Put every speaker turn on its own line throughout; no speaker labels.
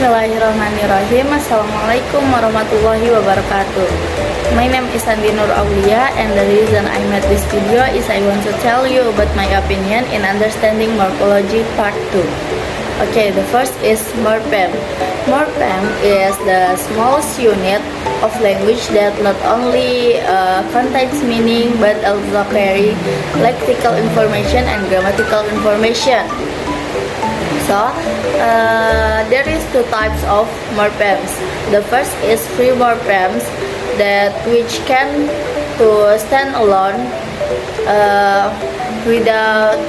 Bismillahirrahmanirrahim. Assalamualaikum warahmatullahi wabarakatuh. My name is Andi Nur Aulia, and the reason I made this video is I want to tell you about my opinion in understanding morphology part 2. Okay, the first is morphem. Morphem is the smallest unit of language that not only contains meaning but also carry lexical information and grammatical information. So, there is two types of morphems. The first is free morphems that which can to stand alone without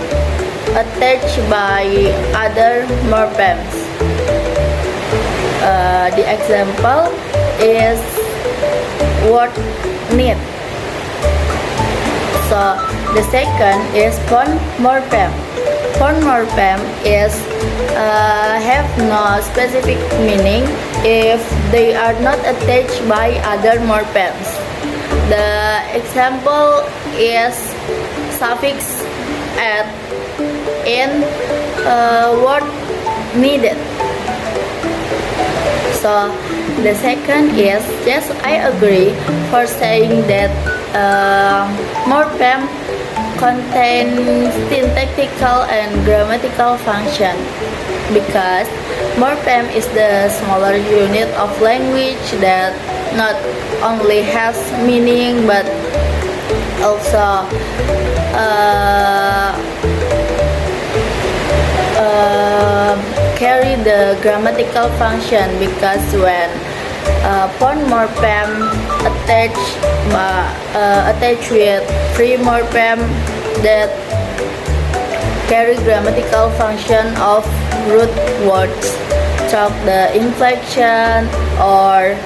attached by other morphems. The example is word need. So, the second is phone morphem. Phone morphem is have no specific meaning if they are not attached by other morphems. The example is suffix at in word needed. So the second is, yes, I agree for saying that morphem contains syntactical and grammatical function, because morphem is the smaller unit of language that not only has meaning but also carry the grammatical function, because when phone morphem attached with free morphem that carry grammatical function of root words, such the inflection or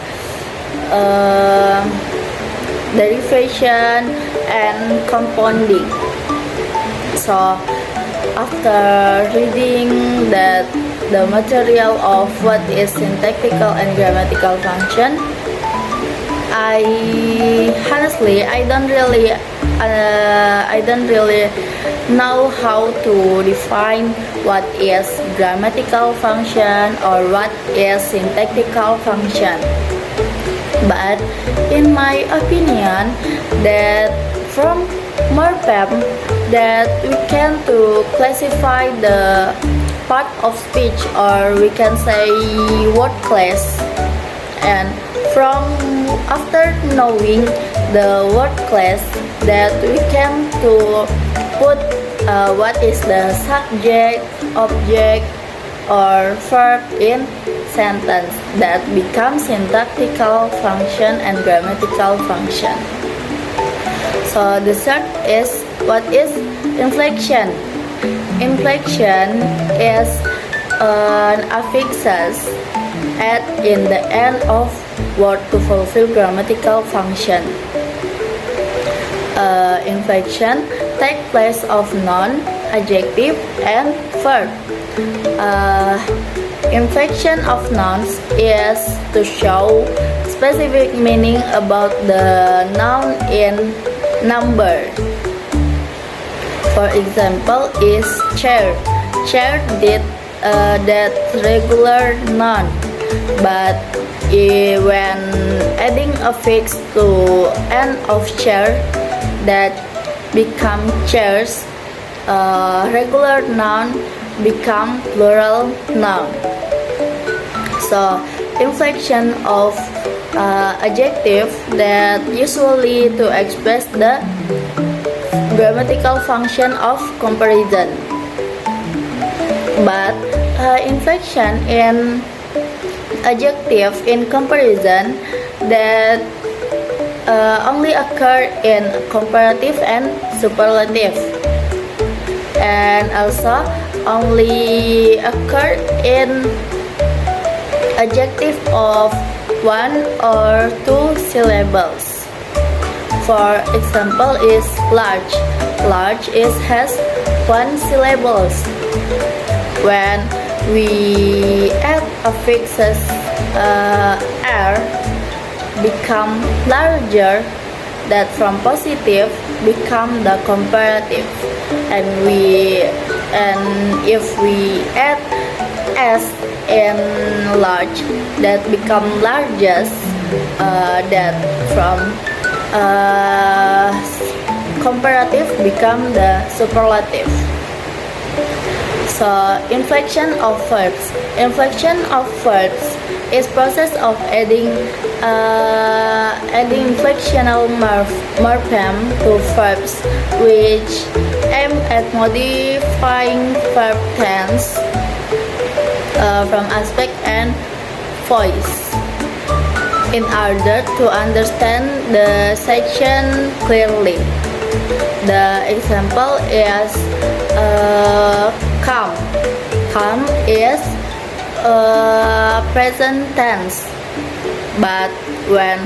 derivation and compounding. So after reading that the material of what is syntactical and grammatical function, I don't really know how to define what is grammatical function or what is syntactical function. But in my opinion, that from morphem that we can to classify the part of speech, or we can say word class, and from after knowing the word class that we can to put what is the subject, object or verb in sentence that becomes syntactical function and grammatical function. So the third is, what is inflection? Inflection is an affixes at in the end of word to fulfill grammatical function. Inflection take place of noun, adjective, and verb. Inflection of nouns is to show specific meaning about the noun in number. For example, is chair. Chair did that regular noun, but when adding a affix to end of chair, that become chairs. Regular noun become plural noun. So inflection of adjective that usually to express the grammatical function of comparison. But inflection in adjective in comparison that only occur in comparative and superlative, and also only occur in adjective of one or two syllables. For example is large. Large has one syllables. When we add affixes r become larger, that from positive become the comparative, and if we add s in large that become largest, that from comparative become the superlative. So inflection of verbs. Inflection of verbs is process of adding inflectional morphem to verbs which aim at modifying verb tense from aspect and voice in order to understand the section clearly. The example is come. Come is present tense, but when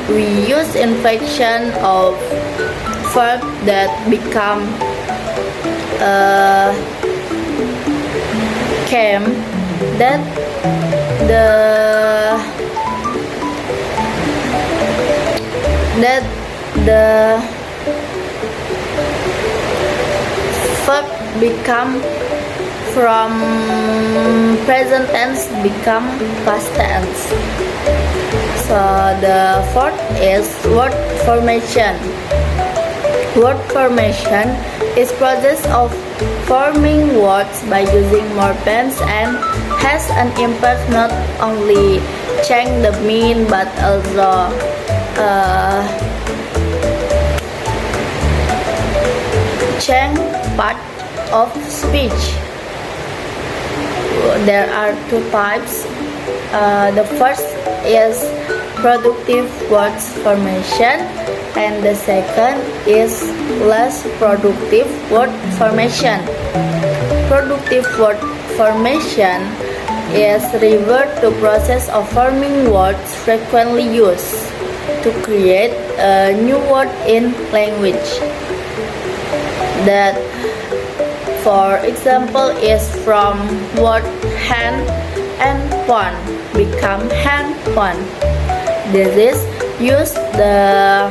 we use inflection of verb that become came, that the verb become from present tense become past tense. So the fourth is word formation. Word formation is process of forming words by using morphemes and has an impact not only change the meaning but also change part of speech. There are two types. The first is productive words formation, and the second is less productive word formation. Productive word formation is revert to process of forming words frequently used to create a new word in language. That, for example, is from word hand and one become hand one. This is use the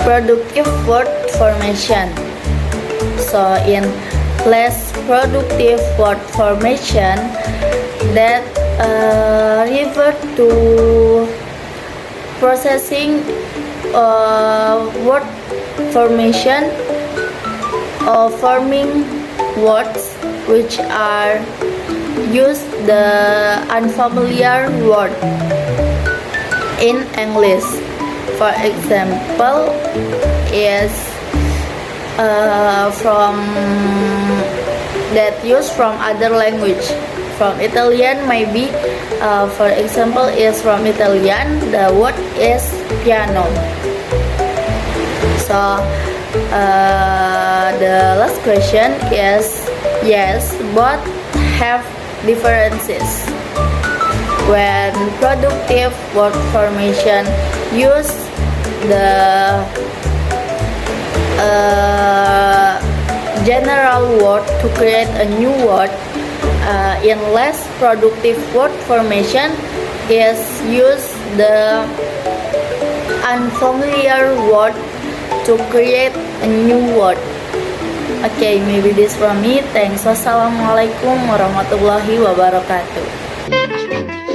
productive word formation. So in less productive word formation, that revert to processing word formation of forming words which are use the unfamiliar word in English. For example, is from that used from other language. From Italian, maybe for example is from Italian, the word is piano. So the last question is yes, both have differences. When productive word formation use the general word to create a new word, in less productive word formation is use the unfamiliar word to create a new word. Okay, maybe this from me. Thanks. Wassalamualaikum warahmatullahi wabarakatuh.